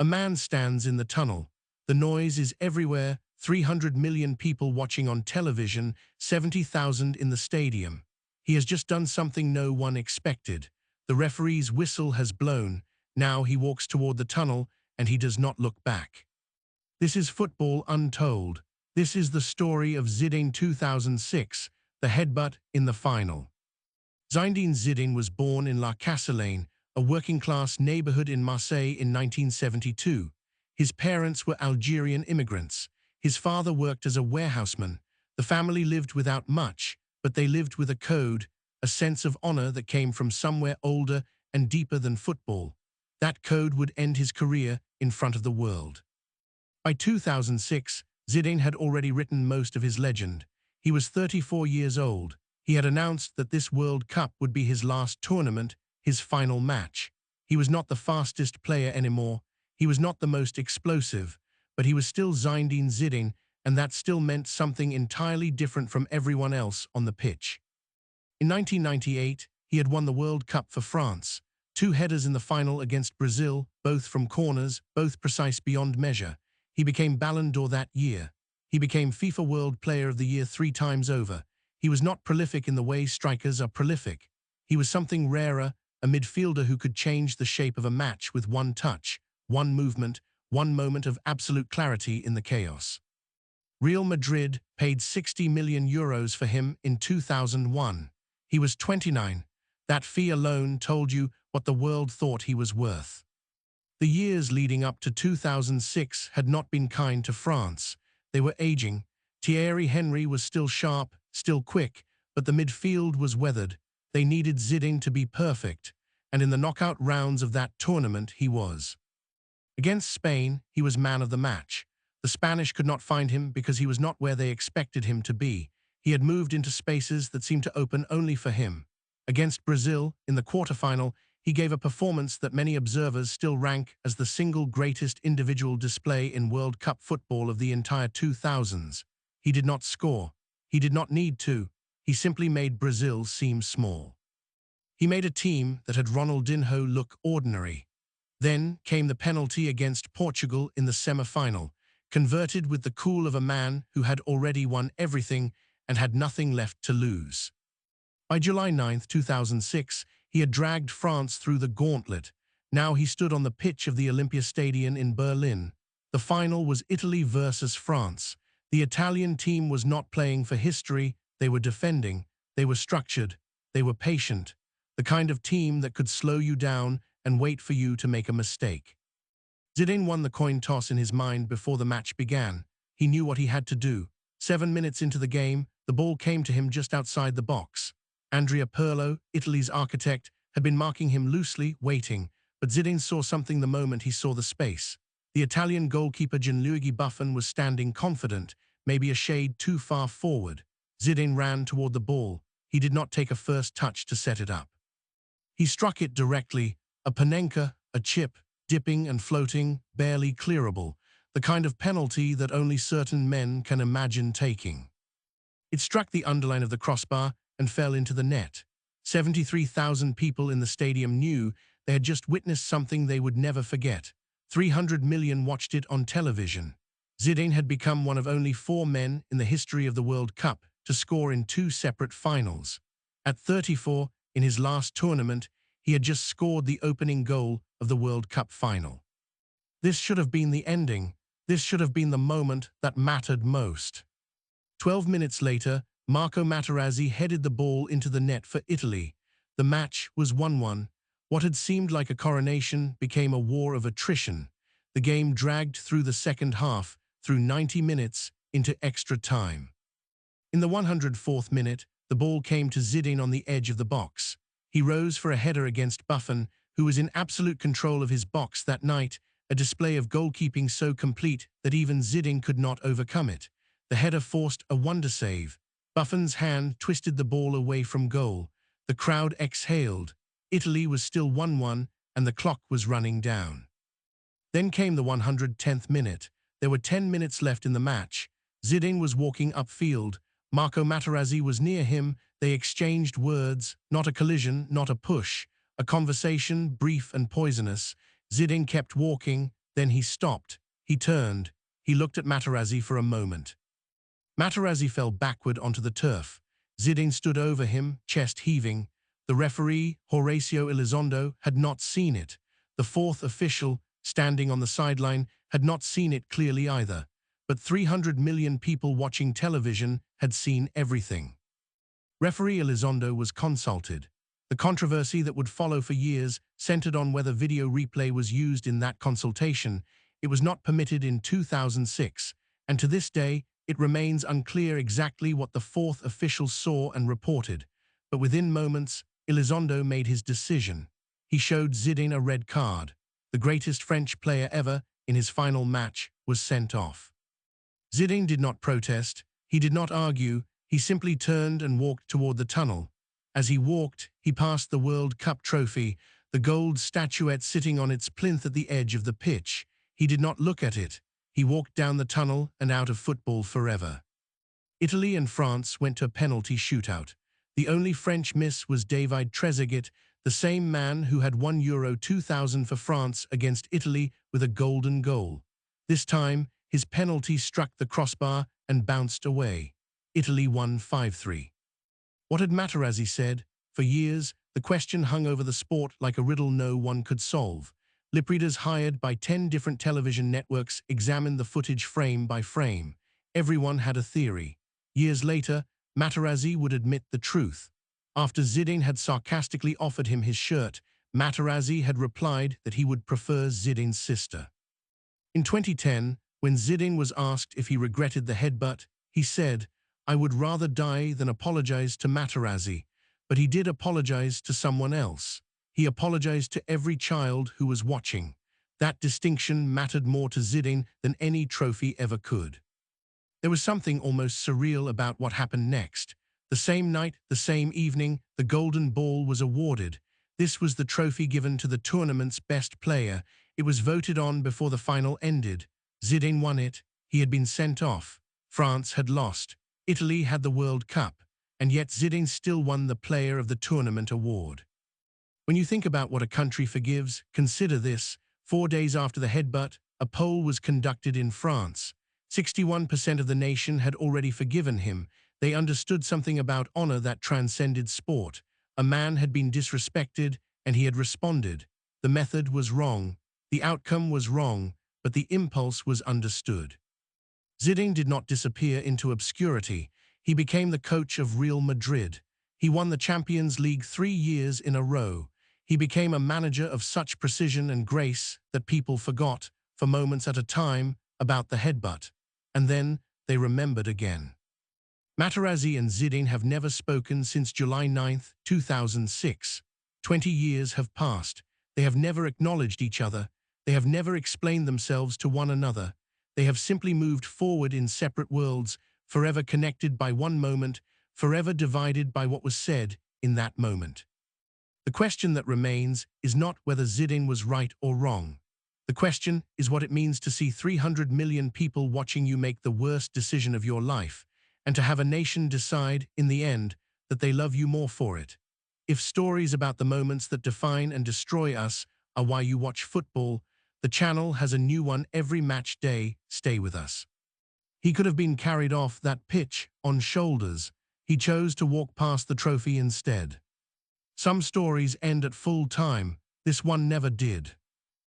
A man stands in the tunnel. The noise is everywhere, 300 million people watching on television, 70,000 in the stadium. He has just done something no one expected. The referee's whistle has blown. Now he walks toward the tunnel, and he does not look back. This is football untold. This is the story of Zidane 2006, the headbutt in the final. Zinedine Zidane was born in La Castelane, a working-class neighborhood in Marseille in 1972. His parents were Algerian immigrants. His father worked as a warehouseman. The family lived without much, but they lived with a code, a sense of honor that came from somewhere older and deeper than football. That code would end his career in front of the world. By 2006, Zidane had already written most of his legend. He was 34 years old. He had announced that this World Cup would be his last tournament, his final match. He was not the fastest player anymore. He was not the most explosive, but he was still Zinedine Zidane, and that still meant something entirely different from everyone else on the pitch. In 1998, he had won the World Cup for France. 2 headers in the final against Brazil, both from corners, both precise beyond measure. He became Ballon d'Or that year. He became FIFA World Player of the Year 3 times over. He was not prolific in the way strikers are prolific. He was something rarer, a midfielder who could change the shape of a match with one touch, one movement, one moment of absolute clarity in the chaos. Real Madrid paid 60 million euros for him in 2001. He was 29. That fee alone told you what the world thought he was worth. The years leading up to 2006 had not been kind to France. They were aging. Thierry Henry was still sharp, still quick, but the midfield was weathered. They needed Zidane to be perfect, and in the knockout rounds of that tournament he was. Against Spain, he was man of the match. The Spanish could not find him because he was not where they expected him to be. He had moved into spaces that seemed to open only for him. Against Brazil, in the quarterfinal, he gave a performance that many observers still rank as the single greatest individual display in World Cup football of the entire 2000s. He did not score. He did not need to. He simply made Brazil seem small. He made a team that had Ronaldinho look ordinary. Then came the penalty against Portugal in the semi-final, converted with the cool of a man who had already won everything and had nothing left to lose. By July 9, 2006, he had dragged France through the gauntlet. Now he stood on the pitch of the Olympia Stadium in Berlin. The final was Italy versus France. The Italian team was not playing for history. They were defending. They were structured. They were patient. The kind of team that could slow you down and wait for you to make a mistake. Zidane won the coin toss in his mind before the match began. He knew what he had to do. 7 minutes into the game, the ball came to him just outside the box. Andrea Pirlo, Italy's architect, had been marking him loosely, waiting, but Zidane saw something the moment he saw the space. The Italian goalkeeper Gianluigi Buffon was standing confident, maybe a shade too far forward. Zidane ran toward the ball. He did not take a first touch to set it up. He struck it directly, a panenka, a chip, dipping and floating, barely clearable, the kind of penalty that only certain men can imagine taking. It struck the underline of the crossbar and fell into the net. 73,000 people in the stadium knew they had just witnessed something they would never forget. 300 million watched it on television. Zidane had become one of only 4 men in the history of the World Cup to score in 2 separate finals. At 34, in his last tournament, he had just scored the opening goal of the World Cup final. This should have been the ending. This should have been the moment that mattered most. 12 minutes later, Marco Materazzi headed the ball into the net for Italy. The match was 1-1. What had seemed like a coronation became a war of attrition. The game dragged through the second half, through 90 minutes, into extra time. In the 104th minute, the ball came to Zidane on the edge of the box. He rose for a header against Buffon, who was in absolute control of his box that night, a display of goalkeeping so complete that even Zidane could not overcome it. The header forced a wonder save. Buffon's hand twisted the ball away from goal. The crowd exhaled. Italy was still 1-1, and the clock was running down. Then came the 110th minute. There were 10 minutes left in the match. Zidane was walking upfield. Marco Materazzi was near him. They exchanged words, not a collision, not a push. A conversation, brief and poisonous. Zidane kept walking. Then he stopped. He turned. He looked at Materazzi for a moment. Materazzi fell backward onto the turf. Zidane stood over him, chest heaving. The referee, Horacio Elizondo, had not seen it. The fourth official, standing on the sideline, had not seen it clearly either. But 300 million people watching television had seen everything. Referee Elizondo was consulted. The controversy that would follow for years centered on whether video replay was used in that consultation. It was not permitted in 2006, and to this day, it remains unclear exactly what the fourth official saw and reported. But within moments, Elizondo made his decision. He showed Zidane a red card. The greatest French player ever, in his final match, was sent off. Zidane did not protest. He did not argue. He simply turned and walked toward the tunnel. As he walked, he passed the World Cup trophy, the gold statuette sitting on its plinth at the edge of the pitch. He did not look at it. He walked down the tunnel and out of football forever. Italy and France went to a penalty shootout. The only French miss was David Trezeguet, the same man who had won Euro 2000 for France against Italy with a golden goal. This time, his penalty struck the crossbar and bounced away. Italy won 5-3. What had Materazzi said? For years, the question hung over the sport like a riddle no one could solve. Lip readers hired by 10 different television networks examined the footage frame by frame. Everyone had a theory. Years later, Materazzi would admit the truth. After Zidane had sarcastically offered him his shirt, Materazzi had replied that he would prefer Zidane's sister. In 2010, when Zidane was asked if he regretted the headbutt, he said, "I would rather die than apologize to Materazzi," but he did apologize to someone else. He apologized to every child who was watching. That distinction mattered more to Zidane than any trophy ever could. There was something almost surreal about what happened next. The same night, the same evening, the Golden Ball was awarded. This was the trophy given to the tournament's best player. It was voted on before the final ended. Zidane won it. He had been sent off. France had lost. Italy had the World Cup. And yet Zidane still won the Player of the Tournament award. When you think about what a country forgives, consider this. 4 days after the headbutt, a poll was conducted in France. 61% of the nation had already forgiven him. They understood something about honor that transcended sport. A man had been disrespected, and he had responded. The method was wrong. The outcome was wrong, but the impulse was understood. Zidane did not disappear into obscurity. He became the coach of Real Madrid. He won the Champions League 3 years in a row. He became a manager of such precision and grace that people forgot, for moments at a time, about the headbutt. And then they remembered again. Materazzi and Zidane have never spoken since July 9, 2006. 20 years have passed. They have never acknowledged each other. They have never explained themselves to one another. They have simply moved forward in separate worlds, forever connected by one moment, forever divided by what was said in that moment. The question that remains is not whether Zidane was right or wrong. The question is what it means to see 300 million people watching you make the worst decision of your life, and to have a nation decide, in the end, that they love you more for it. If stories about the moments that define and destroy us are why you watch football, the channel has a new one every match day. Stay with us. He could have been carried off that pitch on shoulders. He chose to walk past the trophy instead. Some stories end at full time. This one never did.